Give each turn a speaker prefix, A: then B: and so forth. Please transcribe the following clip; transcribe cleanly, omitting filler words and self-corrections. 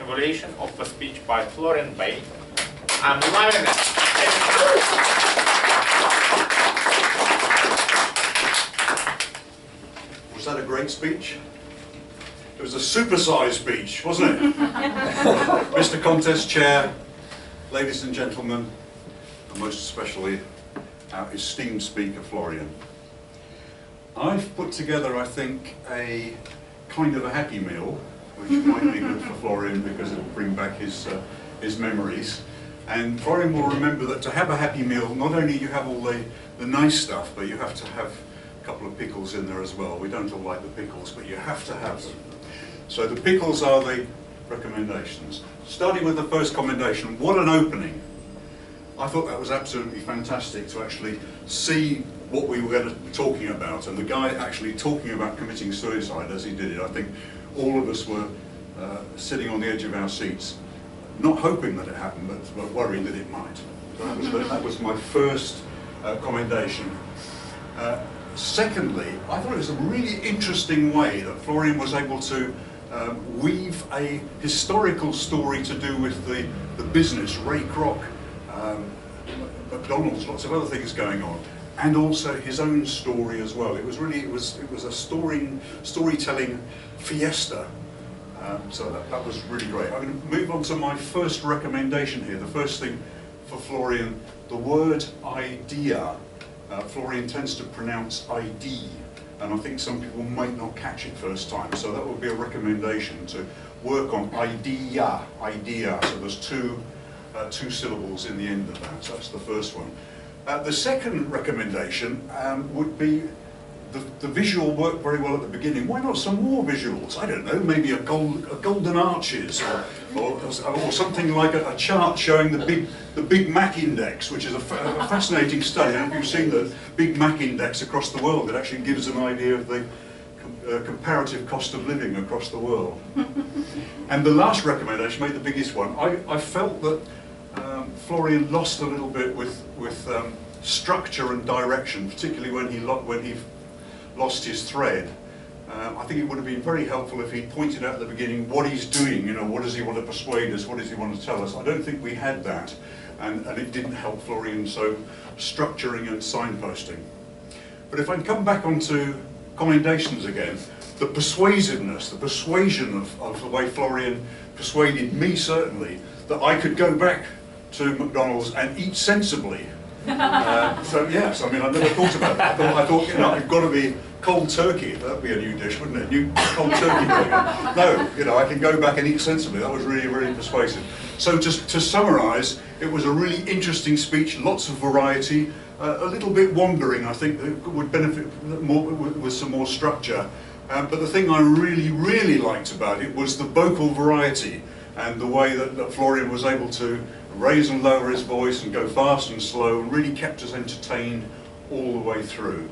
A: evaluation of a speech by Florian Bay. I'm loving it.
B: Was that a great speech? It was a supersized speech, wasn't it? Mr. Contest Chair, ladies and gentlemen, and most especially our esteemed speaker, Florian. I've put together, I think, a kind of a happy meal, which might be good for Florian because it will bring back his memories. And Florian will remember that to have a happy meal, not only you have all the nice stuff, but you have to have a couple of pickles in there as well. We don't all like the pickles, but you have to have them. So the pickles are the recommendations. Starting with the first commendation, what an opening. I thought that was absolutely fantastic to actually see what we were going to be talking about, and the guy actually talking about committing suicide as he did it. I think all of us were sitting on the edge of our seats, not hoping that it happened, but worrying that it might. So that was my first commendation. Secondly, I thought it was a really interesting way that Florian was able to weave a historical story to do with the business, Ray Kroc, McDonald's, lots of other things going on, and also his own story as well. It was a storytelling fiesta. So that was really great. I'm going to move on to my first recommendation here. The first thing for Florian, the word idea. Florian tends to pronounce ID, and I think some people might not catch it first time. So that would be a recommendation to work on idea. So there's two syllables in the end of that. So that's the first one. The second recommendation would be the visual worked very well at the beginning. Why not some more visuals? I don't know, maybe a golden arches, or something like a chart showing the Big Mac Index, which is a fascinating study. And if you've seen the Big Mac Index across the world, it actually gives an idea of the comparative cost of living across the world. And the last recommendation, maybe the biggest one, I felt that Florian lost a little bit with structure and direction, particularly when he lost his thread. I think it would have been very helpful if he pointed out at the beginning what he's doing, what does he want to persuade us, what does he want to tell us. I don't think we had that, and it didn't help Florian, so structuring and signposting. But if I can come back onto commendations again, the persuasiveness, the persuasion of the way Florian persuaded me, certainly, that I could go back to McDonald's and eat sensibly. So yes, I mean, I never thought about that. I thought it's got to be cold turkey. That'd be a new dish, wouldn't it? New cold turkey burger. No, I can go back and eat sensibly. That was really, really persuasive. So just to summarise, it was a really interesting speech, lots of variety, a little bit wandering. I think that would benefit more with some more structure. But the thing I really, really liked about it was the vocal variety and the way that Florian was able to raise and lower his voice and go fast and slow, and really kept us entertained all the way through.